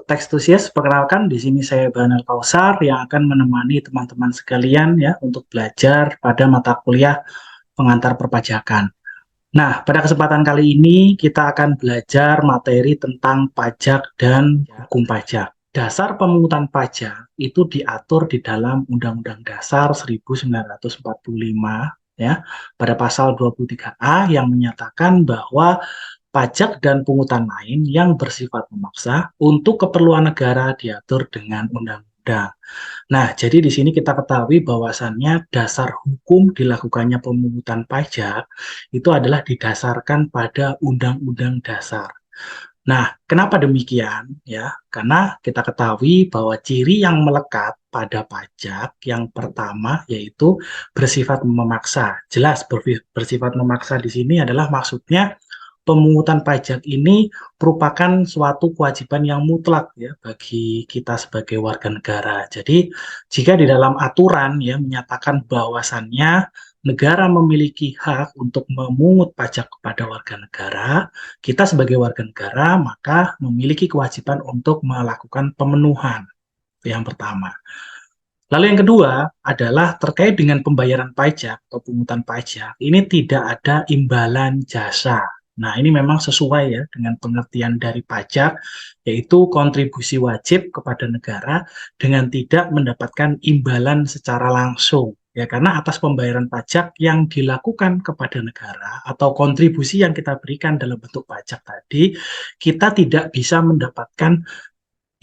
Tekstusias, perkenalkan di sini saya Banal Kausar yang akan menemani teman-teman sekalian ya untuk belajar pada mata kuliah pengantar perpajakan. Nah, pada kesempatan kali ini kita akan belajar materi tentang pajak dan hukum pajak. Dasar pemungutan pajak itu diatur di dalam Undang-Undang Dasar 1945 ya, pada pasal 23A yang menyatakan bahwa pajak dan pungutan lain yang bersifat memaksa untuk keperluan negara diatur dengan undang-undang. Nah, jadi di sini kita ketahui bahwasannya dasar hukum dilakukannya pemungutan pajak itu adalah didasarkan pada Undang-Undang Dasar. Nah, kenapa demikian? Ya, karena kita ketahui bahwa ciri yang melekat pada pajak yang pertama yaitu bersifat memaksa. Jelas bersifat memaksa di sini adalah maksudnya pemungutan pajak ini merupakan suatu kewajiban yang mutlak ya bagi kita sebagai warga negara. Jadi, jika di dalam aturan ya menyatakan bahwasannya negara memiliki hak untuk memungut pajak kepada warga negara, kita sebagai warga negara maka memiliki kewajiban untuk melakukan pemenuhan. Itu yang pertama. Lalu yang kedua adalah terkait dengan pembayaran pajak atau pungutan pajak. Ini tidak ada imbalan jasa. Nah, ini memang sesuai ya dengan pengertian dari pajak, yaitu kontribusi wajib kepada negara dengan tidak mendapatkan imbalan secara langsung. Ya, karena atas pembayaran pajak yang dilakukan kepada negara atau kontribusi yang kita berikan dalam bentuk pajak tadi, kita tidak bisa mendapatkan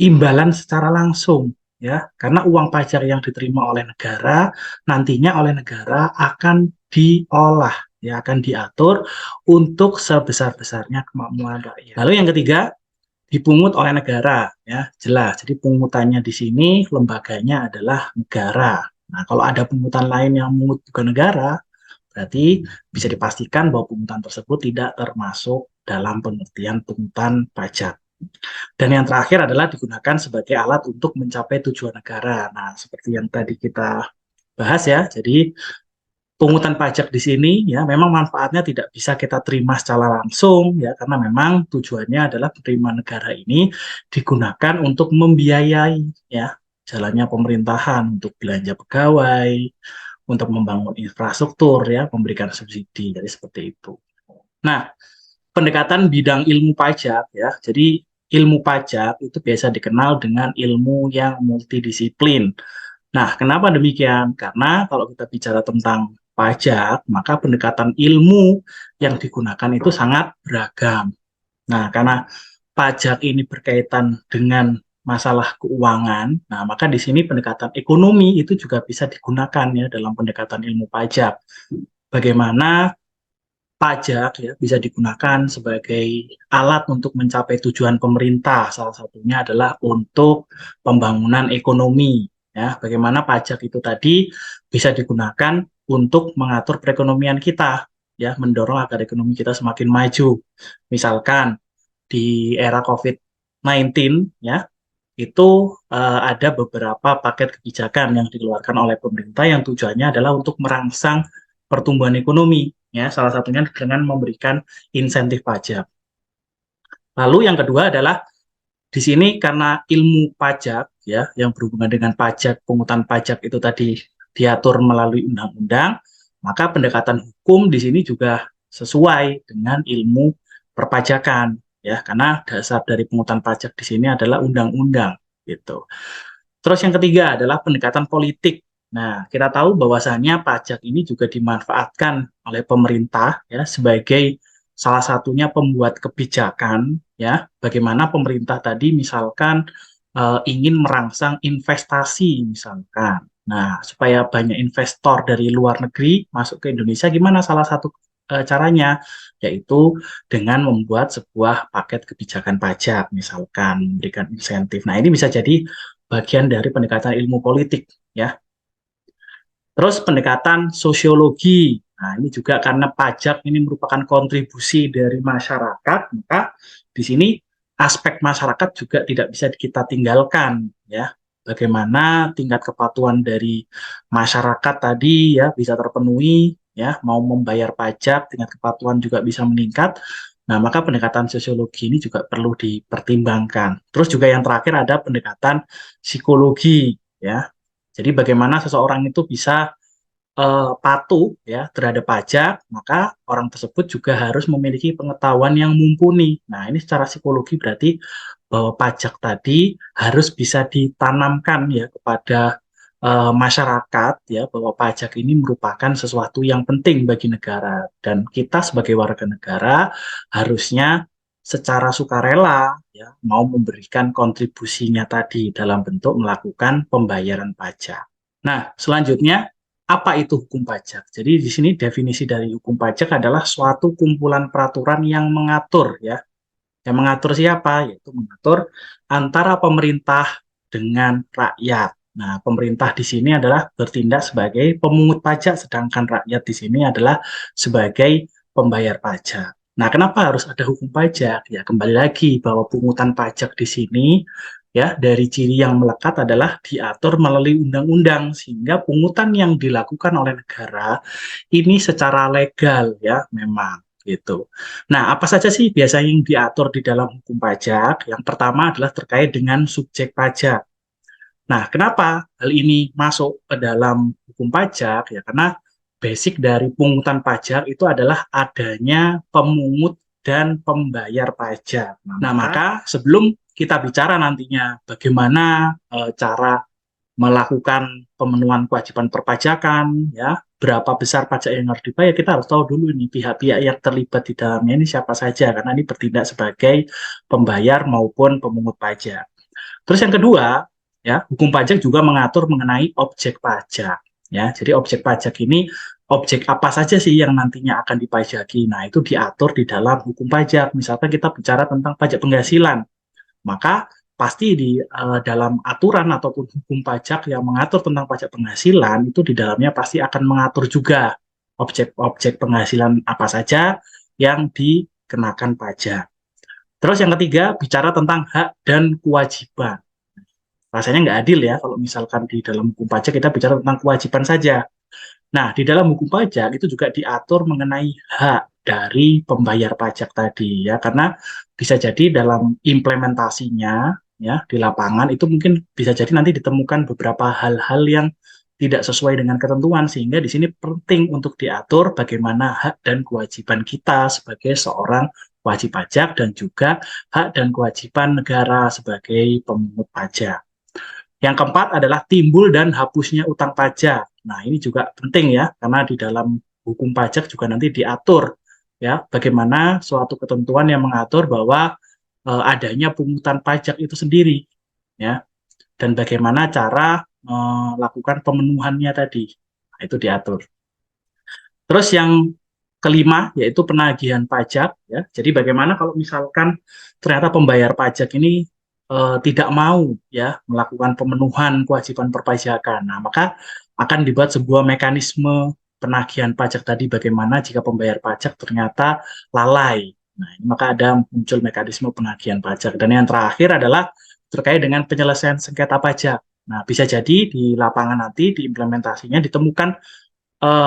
imbalan secara langsung ya karena uang pajak yang diterima oleh negara nantinya oleh negara akan diolah ya akan diatur untuk sebesar-besarnya kemampuan rakyat. Lalu yang ketiga dipungut oleh negara ya jelas. Jadi pungutannya di sini lembaganya adalah negara. Nah, kalau ada pungutan lain yang mengut bukan negara berarti bisa dipastikan bahwa pungutan tersebut tidak termasuk dalam pengertian pungutan pajak. Dan yang terakhir adalah digunakan sebagai alat untuk mencapai tujuan negara. Nah, seperti yang tadi kita bahas ya. Jadi pungutan pajak di sini ya memang manfaatnya tidak bisa kita terima secara langsung ya karena memang tujuannya adalah penerimaan negara ini digunakan untuk membiayai ya jalannya pemerintahan untuk belanja pegawai, untuk membangun infrastruktur ya, memberikan subsidi. Jadi seperti itu. Nah, pendekatan bidang ilmu pajak ya. Jadi ilmu pajak itu biasa dikenal dengan ilmu yang multidisiplin. Nah, kenapa demikian? Karena kalau kita bicara tentang pajak, maka pendekatan ilmu yang digunakan itu sangat beragam. Nah, karena pajak ini berkaitan dengan masalah keuangan, nah maka di sini pendekatan ekonomi itu juga bisa digunakan ya dalam pendekatan ilmu pajak. Bagaimana pajak ya bisa digunakan sebagai alat untuk mencapai tujuan pemerintah. Salah satunya adalah untuk pembangunan ekonomi. Ya, bagaimana pajak itu tadi bisa digunakan untuk mengatur perekonomian kita, ya, mendorong agar ekonomi kita semakin maju. Misalkan di era COVID-19, ya, itu ada beberapa paket kebijakan yang dikeluarkan oleh pemerintah yang tujuannya adalah untuk merangsang pertumbuhan ekonomi ya salah satunya dengan memberikan insentif pajak. Lalu yang kedua adalah di sini karena ilmu pajak ya yang berhubungan dengan pajak pungutan pajak itu tadi diatur melalui undang-undang, maka pendekatan hukum di sini juga sesuai dengan ilmu perpajakan ya karena dasar dari pungutan pajak di sini adalah undang-undang gitu. Terus yang ketiga adalah pendekatan politik. Nah, kita tahu bahwasannya pajak ini juga dimanfaatkan oleh pemerintah ya sebagai salah satunya pembuat kebijakan ya. Bagaimana pemerintah tadi misalkan ingin merangsang investasi misalkan. Nah, supaya banyak investor dari luar negeri masuk ke Indonesia gimana salah satu caranya yaitu dengan membuat sebuah paket kebijakan pajak misalkan memberikan insentif. Nah, ini bisa jadi bagian dari pendekatan ilmu politik ya. Terus pendekatan sosiologi. Nah, ini juga karena pajak ini merupakan kontribusi dari masyarakat, maka di sini aspek masyarakat juga tidak bisa kita tinggalkan ya. Bagaimana tingkat kepatuhan dari masyarakat tadi ya bisa terpenuhi ya, mau membayar pajak, tingkat kepatuhan juga bisa meningkat. Nah, maka pendekatan sosiologi ini juga perlu dipertimbangkan. Terus juga yang terakhir ada pendekatan psikologi, ya. Jadi bagaimana seseorang itu bisa patuh ya terhadap pajak, maka orang tersebut juga harus memiliki pengetahuan yang mumpuni. Nah, ini secara psikologi berarti bahwa pajak tadi harus bisa ditanamkan ya kepada masyarakat ya bahwa pajak ini merupakan sesuatu yang penting bagi negara dan kita sebagai warga negara harusnya secara sukarela ya mau memberikan kontribusinya tadi dalam bentuk melakukan pembayaran pajak. Nah, selanjutnya apa itu hukum pajak? Jadi di sini definisi dari hukum pajak adalah suatu kumpulan peraturan yang mengatur ya. Yang mengatur siapa? Yaitu mengatur antara pemerintah dengan rakyat. Nah, pemerintah di sini adalah bertindak sebagai pemungut pajak, sedangkan rakyat di sini adalah sebagai pembayar pajak. Nah, kenapa harus ada hukum pajak? Ya, kembali lagi bahwa pungutan pajak di sini ya dari ciri yang melekat adalah diatur melalui undang-undang sehingga pungutan yang dilakukan oleh negara ini secara legal ya memang gitu. Nah, apa saja sih biasanya yang diatur di dalam hukum pajak? Yang pertama adalah terkait dengan subjek pajak. Nah, kenapa hal ini masuk ke dalam hukum pajak? Ya, karena basic dari pungutan pajak itu adalah adanya pemungut dan pembayar pajak. Nah, maka sebelum kita bicara nantinya bagaimana cara melakukan pemenuhan kewajiban perpajakan, ya, berapa besar pajak yang harus dibayar, kita harus tahu dulu nih pihak-pihak yang terlibat di dalamnya ini siapa saja, karena ini bertindak sebagai pembayar maupun pemungut pajak. Terus yang kedua, ya, hukum pajak juga mengatur mengenai objek pajak. Ya, jadi objek pajak ini objek apa saja sih yang nantinya akan dipajaki. Nah, itu diatur di dalam hukum pajak. Misalkan kita bicara tentang pajak penghasilan, maka pasti di dalam aturan ataupun hukum pajak yang mengatur tentang pajak penghasilan itu di dalamnya pasti akan mengatur juga objek-objek penghasilan apa saja yang dikenakan pajak. Terus yang ketiga, bicara tentang hak dan kewajiban. Rasanya nggak adil ya kalau misalkan di dalam hukum pajak kita bicara tentang kewajiban saja. Nah, di dalam hukum pajak itu juga diatur mengenai hak dari pembayar pajak tadi ya, karena bisa jadi dalam implementasinya ya di lapangan itu mungkin bisa jadi nanti ditemukan beberapa hal-hal yang tidak sesuai dengan ketentuan sehingga di sini penting untuk diatur bagaimana hak dan kewajiban kita sebagai seorang wajib pajak dan juga hak dan kewajiban negara sebagai pemungut pajak. Yang keempat adalah timbul dan hapusnya utang pajak. Nah, ini juga penting ya, karena di dalam hukum pajak juga nanti diatur ya, bagaimana suatu ketentuan yang mengatur bahwa adanya pungutan pajak itu sendiri ya, dan bagaimana cara melakukan pemenuhannya tadi. Nah, itu diatur. Terus yang kelima yaitu penagihan pajak ya. Jadi bagaimana kalau misalkan ternyata pembayar pajak ini tidak mau ya melakukan pemenuhan kewajiban perpajakan. Nah, maka akan dibuat sebuah mekanisme penagihan pajak tadi bagaimana jika pembayar pajak ternyata lalai. Nah, maka ada muncul mekanisme penagihan pajak. Dan yang terakhir adalah terkait dengan penyelesaian sengketa pajak. Nah, bisa jadi di lapangan nanti di implementasinya ditemukan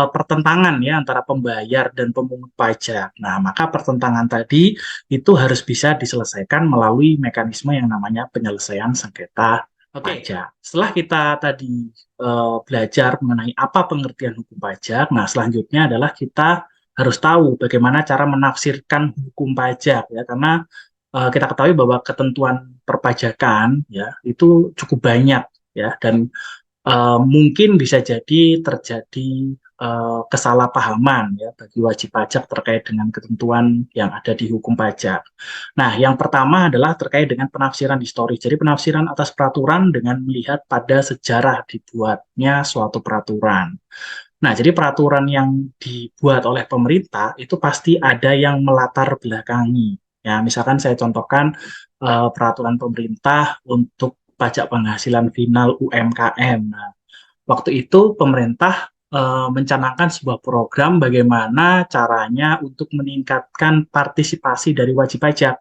pertentangan ya antara pembayar dan pemungut pajak. Nah, maka pertentangan tadi itu harus bisa diselesaikan melalui mekanisme yang namanya penyelesaian sengketa pajak. Setelah kita tadi belajar mengenai apa pengertian hukum pajak, nah selanjutnya adalah kita harus tahu bagaimana cara menafsirkan hukum pajak ya, karena kita ketahui bahwa ketentuan perpajakan ya itu cukup banyak ya dan mungkin bisa jadi terjadi kesalahpahaman ya bagi wajib pajak terkait dengan ketentuan yang ada di hukum pajak. Nah, yang pertama adalah terkait dengan penafsiran historis. Jadi penafsiran atas peraturan dengan melihat pada sejarah dibuatnya suatu peraturan. Nah, jadi peraturan yang dibuat oleh pemerintah itu pasti ada yang melatar belakangi. Ya, misalkan saya contohkan peraturan pemerintah untuk pajak penghasilan final UMKM. Nah, waktu itu pemerintah mencanangkan sebuah program bagaimana caranya untuk meningkatkan partisipasi dari wajib pajak.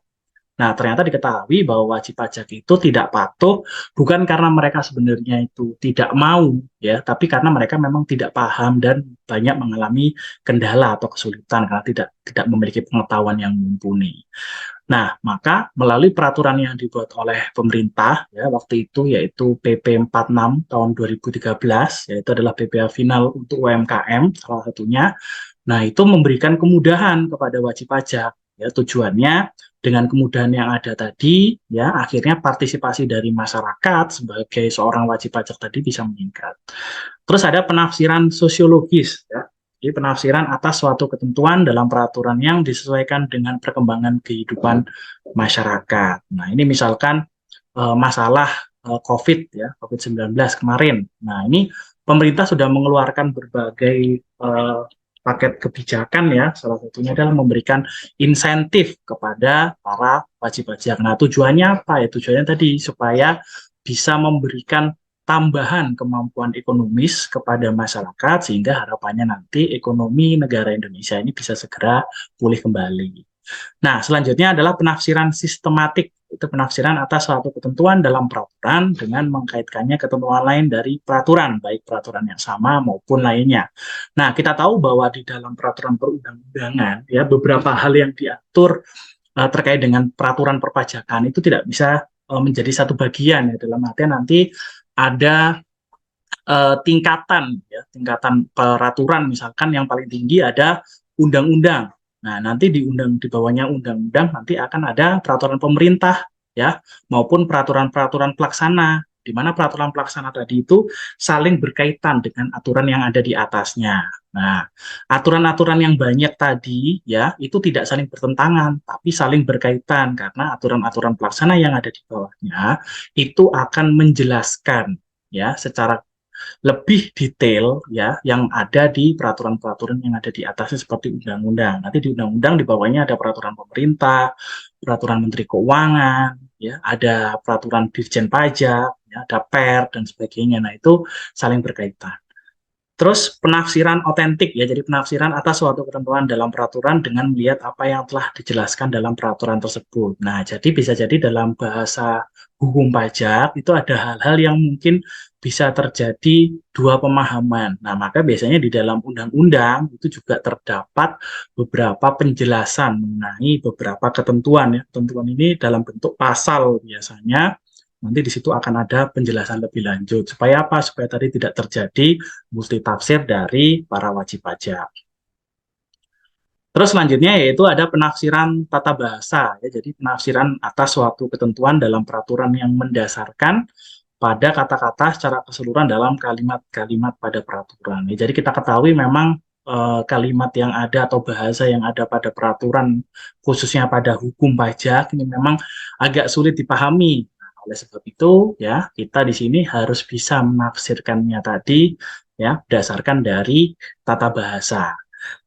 Nah, ternyata diketahui bahwa wajib pajak itu tidak patuh bukan karena mereka sebenarnya itu tidak mau, ya, tapi karena mereka memang tidak paham dan banyak mengalami kendala atau kesulitan karena tidak memiliki pengetahuan yang mumpuni. Nah, maka melalui peraturan yang dibuat oleh pemerintah ya waktu itu yaitu PP 46 tahun 2013, yaitu adalah PPh final untuk UMKM salah satunya. Nah, itu memberikan kemudahan kepada wajib pajak. Ya, tujuannya dengan kemudahan yang ada tadi, ya akhirnya partisipasi dari masyarakat sebagai seorang wajib pajak tadi bisa meningkat. Terus ada penafsiran sosiologis, ya. Jadi penafsiran atas suatu ketentuan dalam peraturan yang disesuaikan dengan perkembangan kehidupan masyarakat. Nah, ini misalkan masalah COVID ya, COVID-19 kemarin. Nah, ini pemerintah sudah mengeluarkan berbagai paket kebijakan ya, salah satunya adalah memberikan insentif kepada para wajib pajak. Nah, tujuannya apa ya? Tujuannya tadi supaya bisa memberikan tambahan kemampuan ekonomis kepada masyarakat sehingga harapannya nanti ekonomi negara Indonesia ini bisa segera pulih kembali. Nah, selanjutnya adalah penafsiran sistematik. Itu penafsiran atas suatu ketentuan dalam peraturan dengan mengkaitkannya ketentuan lain dari peraturan, baik peraturan yang sama maupun lainnya. Nah, kita tahu bahwa di dalam peraturan perundang-undangan, ya beberapa hal yang diatur terkait dengan peraturan perpajakan itu tidak bisa menjadi satu bagian ya dalam artian nanti ada tingkatan ya tingkatan peraturan misalkan yang paling tinggi ada undang-undang. Nah, nanti di bawahnya undang-undang nanti akan ada peraturan pemerintah ya maupun peraturan-peraturan pelaksana di mana peraturan pelaksana tadi itu saling berkaitan dengan aturan yang ada di atasnya. Nah, aturan-aturan yang banyak tadi ya itu tidak saling bertentangan tapi saling berkaitan karena aturan-aturan pelaksana yang ada di bawahnya itu akan menjelaskan ya secara lebih detail ya yang ada di peraturan-peraturan yang ada di atasnya seperti undang-undang. Nanti di undang-undang di bawahnya ada peraturan pemerintah, peraturan Menteri Keuangan, ya, ada peraturan Dirjen Pajak, ya, ada Per dan sebagainya. Nah, itu saling berkaitan. Terus penafsiran otentik ya, jadi penafsiran atas suatu ketentuan dalam peraturan dengan melihat apa yang telah dijelaskan dalam peraturan tersebut. Nah, jadi bisa jadi dalam bahasa hukum pajak itu ada hal-hal yang mungkin bisa terjadi dua pemahaman. Nah, maka biasanya di dalam undang-undang itu juga terdapat beberapa penjelasan mengenai beberapa ketentuan ya. Ketentuan ini dalam bentuk pasal biasanya. Nanti di situ akan ada penjelasan lebih lanjut. Supaya apa? Supaya tadi tidak terjadi multitafsir dari para wajib pajak. Terus selanjutnya yaitu ada penafsiran tata bahasa, ya, jadi penafsiran atas suatu ketentuan dalam peraturan yang mendasarkan pada kata-kata secara keseluruhan dalam kalimat-kalimat pada peraturan. Ya, jadi kita ketahui memang kalimat yang ada atau bahasa yang ada pada peraturan, khususnya pada hukum pajak, ini memang agak sulit dipahami. Nah, oleh sebab itu, ya kita di sini harus bisa menafsirkannya tadi, ya berdasarkan dari tata bahasa.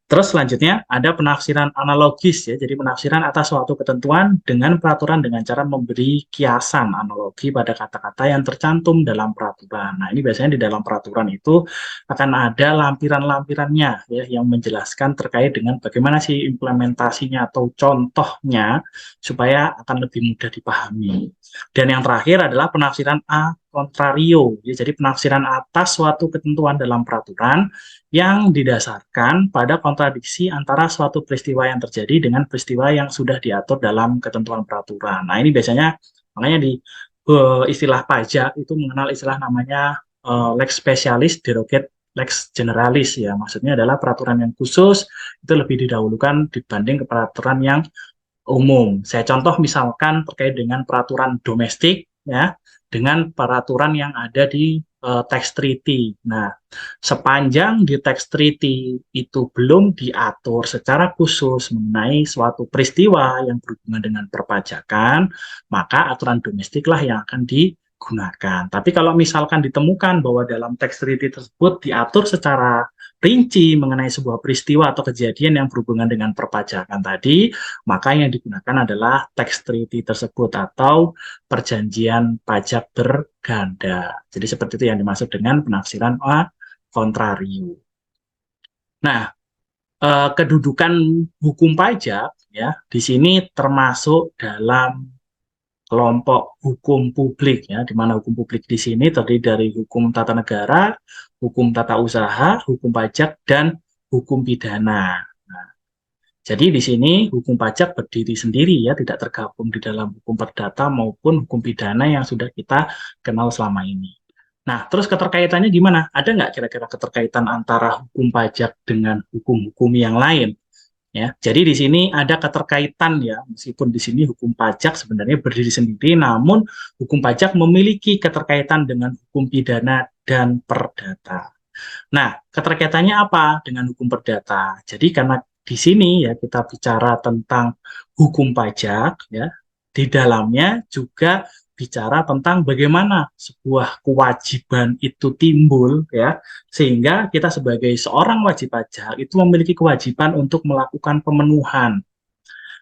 Terus selanjutnya ada penafsiran analogis ya, jadi penafsiran atas suatu ketentuan dengan peraturan dengan cara memberi kiasan analogi pada kata-kata yang tercantum dalam peraturan. Nah, ini biasanya di dalam peraturan itu akan ada lampiran-lampirannya ya yang menjelaskan terkait dengan bagaimana sih implementasinya atau contohnya supaya akan lebih mudah dipahami. Dan yang terakhir adalah penafsiran a contrario, ya, jadi penafsiran atas suatu ketentuan dalam peraturan yang didasarkan pada kontradiksi antara suatu peristiwa yang terjadi dengan peristiwa yang sudah diatur dalam ketentuan peraturan. Nah, ini biasanya makanya di istilah pajak itu mengenal istilah namanya lex specialis derogate lex generalis ya. Maksudnya adalah peraturan yang khusus itu lebih didahulukan dibanding ke peraturan yang umum. Saya contoh misalkan terkait dengan peraturan domestik ya dengan peraturan yang ada di tax treaty. Nah, sepanjang di tax treaty itu belum diatur secara khusus mengenai suatu peristiwa yang berhubungan dengan perpajakan, maka aturan domestiklah yang akan digunakan. Tapi kalau misalkan ditemukan bahwa dalam tax treaty tersebut diatur secara rinci mengenai sebuah peristiwa atau kejadian yang berhubungan dengan perpajakan tadi, maka yang digunakan adalah tax treaty tersebut atau perjanjian pajak berganda. Jadi seperti itu yang dimaksud dengan penafsiran a contrario. Nah, kedudukan hukum pajak ya di sini termasuk dalam kelompok hukum publik ya, di mana hukum publik di sini terdiri dari hukum tata negara, hukum tata usaha, hukum pajak, dan hukum pidana. Nah, jadi di sini hukum pajak berdiri sendiri ya, tidak tergabung di dalam hukum perdata maupun hukum pidana yang sudah kita kenal selama ini. Nah, terus keterkaitannya gimana? Ada nggak kira-kira keterkaitan antara hukum pajak dengan hukum-hukum yang lain? Ya, jadi di sini ada keterkaitan ya, meskipun di sini hukum pajak sebenarnya berdiri sendiri, namun hukum pajak memiliki keterkaitan dengan hukum pidana dan perdata. Nah, keterkaitannya apa dengan hukum perdata? Jadi karena di sini ya kita bicara tentang hukum pajak ya, di dalamnya juga bicara tentang bagaimana sebuah kewajiban itu timbul ya, sehingga kita sebagai seorang wajib pajak itu memiliki kewajiban untuk melakukan pemenuhan.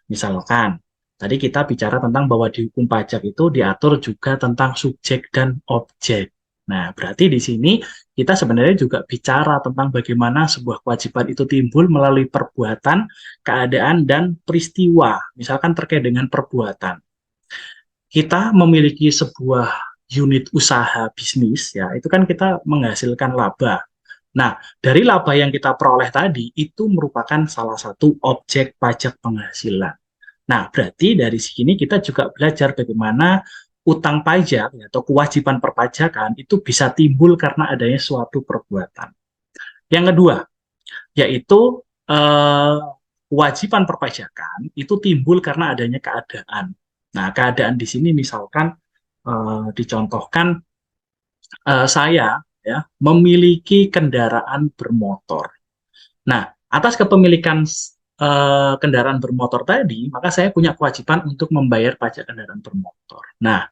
Misalkan tadi kita bicara tentang bahwa di hukum pajak itu diatur juga tentang subjek dan objek. Nah, berarti di sini kita sebenarnya juga bicara tentang bagaimana sebuah kewajiban itu timbul melalui perbuatan, keadaan, dan peristiwa. Misalkan terkait dengan perbuatan. Kita memiliki sebuah unit usaha bisnis, ya, itu kan kita menghasilkan laba. Nah, dari laba yang kita peroleh tadi, itu merupakan salah satu objek pajak penghasilan. Nah, berarti dari sini kita juga belajar bagaimana utang pajak atau kewajiban perpajakan itu bisa timbul karena adanya suatu perbuatan. Yang kedua, yaitu kewajiban perpajakan itu timbul karena adanya keadaan. Nah, keadaan di sini misalkan dicontohkan saya ya memiliki kendaraan bermotor. Nah, atas kepemilikan kendaraan bermotor tadi, maka saya punya kewajiban untuk membayar pajak kendaraan bermotor. Nah,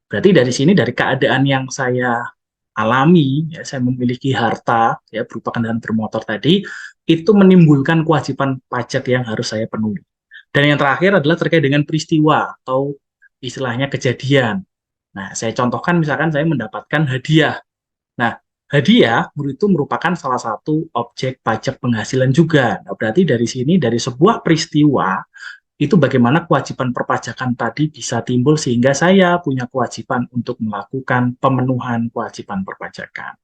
berarti dari sini dari keadaan yang saya alami, ya saya memiliki harta ya berupa kendaraan bermotor tadi, itu menimbulkan kewajiban pajak yang harus saya penuhi. Dan yang terakhir adalah terkait dengan peristiwa atau istilahnya kejadian. Nah, saya contohkan misalkan saya mendapatkan hadiah. Nah, hadiah itu merupakan salah satu objek pajak penghasilan juga. Nah, berarti dari sini, dari sebuah peristiwa, itu bagaimana kewajiban perpajakan tadi bisa timbul sehingga saya punya kewajiban untuk melakukan pemenuhan kewajiban perpajakan.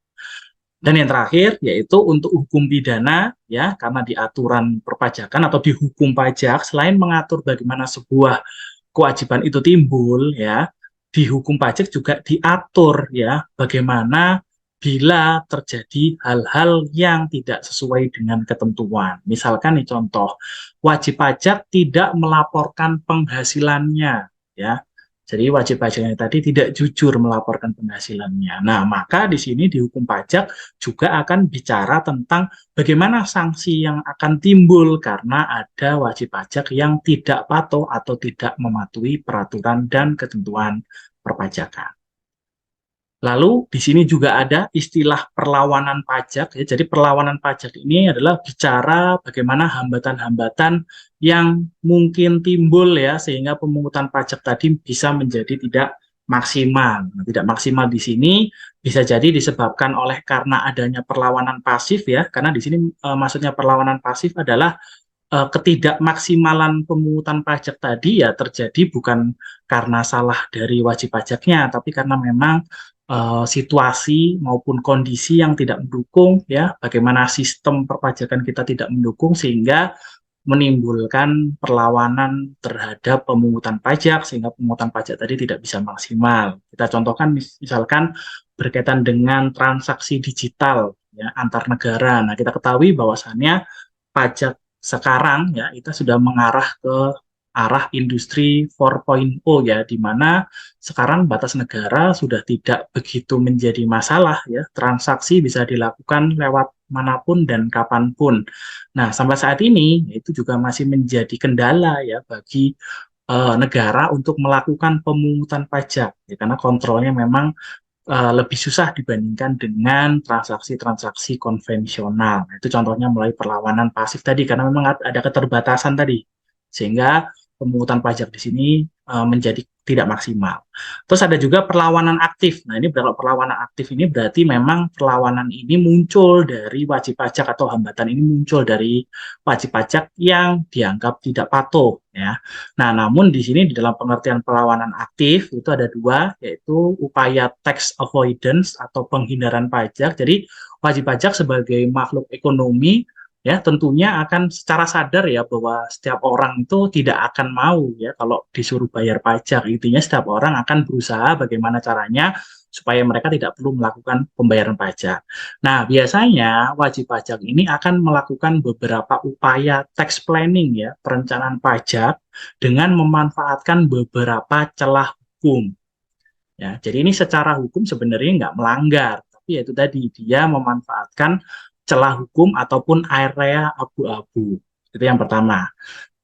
Dan yang terakhir yaitu untuk hukum pidana ya karena di aturan perpajakan atau di hukum pajak selain mengatur bagaimana sebuah kewajiban itu timbul ya di hukum pajak juga diatur ya bagaimana bila terjadi hal-hal yang tidak sesuai dengan ketentuan. Misalkan nih contoh, wajib pajak tidak melaporkan penghasilannya ya. Jadi wajib pajaknya tadi tidak jujur melaporkan penghasilannya. Nah, maka di sini di hukum pajak juga akan bicara tentang bagaimana sanksi yang akan timbul karena ada wajib pajak yang tidak patuh atau tidak mematuhi peraturan dan ketentuan perpajakan. Lalu di sini juga ada istilah perlawanan pajak ya. Jadi perlawanan pajak ini adalah bicara bagaimana hambatan-hambatan yang mungkin timbul ya sehingga pemungutan pajak tadi bisa menjadi tidak maksimal. Nah, tidak maksimal di sini bisa jadi disebabkan oleh karena adanya perlawanan pasif ya. Karena di sini maksudnya perlawanan pasif adalah ketidakmaksimalan pemungutan pajak tadi ya terjadi bukan karena salah dari wajib pajaknya, tapi karena memang situasi maupun kondisi yang tidak mendukung ya, bagaimana sistem perpajakan kita tidak mendukung sehingga menimbulkan perlawanan terhadap pemungutan pajak sehingga pemungutan pajak tadi tidak bisa maksimal. Kita contohkan misalkan berkaitan dengan transaksi digital ya antar negara. Nah, kita ketahui bahwasannya pajak sekarang ya kita sudah mengarah ke arah industri 4.0 ya di mana sekarang batas negara sudah tidak begitu menjadi masalah ya transaksi bisa dilakukan lewat manapun dan kapanpun. Nah, sampai saat ini itu juga masih menjadi kendala ya bagi negara untuk melakukan pemungutan pajak ya, karena kontrolnya memang lebih susah dibandingkan dengan transaksi-transaksi konvensional. Nah, itu contohnya mulai perlawanan pasif tadi karena memang ada keterbatasan tadi. Sehingga pemungutan pajak di sini menjadi tidak maksimal. Terus ada juga perlawanan aktif. Nah, ini kalau perlawanan aktif ini berarti memang perlawanan ini muncul dari wajib pajak atau hambatan ini muncul dari wajib pajak yang dianggap tidak patuh ya. Nah, namun di sini di dalam pengertian perlawanan aktif itu ada dua, yaitu upaya tax avoidance atau penghindaran pajak. Jadi wajib pajak sebagai makhluk ekonomi ya tentunya akan secara sadar ya bahwa setiap orang itu tidak akan mau ya kalau disuruh bayar pajak. Intinya setiap orang akan berusaha bagaimana caranya supaya mereka tidak perlu melakukan pembayaran pajak. Nah, biasanya wajib pajak ini akan melakukan beberapa upaya tax planning ya, perencanaan pajak dengan memanfaatkan beberapa celah hukum. Ya, jadi ini secara hukum sebenarnya nggak melanggar, tapi itu tadi dia memanfaatkan celah hukum ataupun area abu-abu. Itu yang pertama.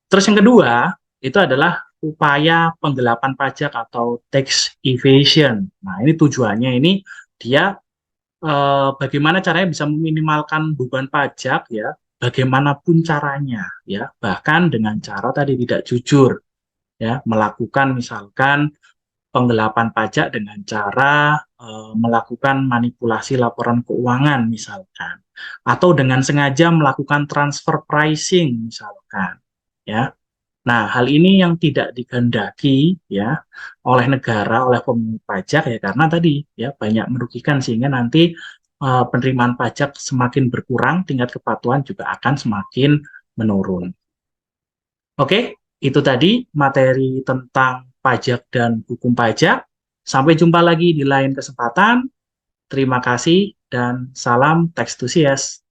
Terus yang kedua, itu adalah upaya penggelapan pajak atau tax evasion. Nah, ini tujuannya ini dia bagaimana caranya bisa meminimalkan beban pajak ya, bagaimanapun caranya ya, bahkan dengan cara tadi tidak jujur ya, melakukan misalkan penggelapan pajak dengan cara melakukan manipulasi laporan keuangan misalkan, atau dengan sengaja melakukan transfer pricing misalkan ya. Nah, hal ini yang tidak dikehendaki ya oleh negara, oleh pemungut pajak ya, karena tadi ya banyak merugikan sehingga nanti penerimaan pajak semakin berkurang, tingkat kepatuhan juga akan semakin menurun. Oke, itu tadi materi tentang pajak dan hukum pajak. Sampai jumpa lagi di lain kesempatan. Terima kasih dan salam Tax to CS.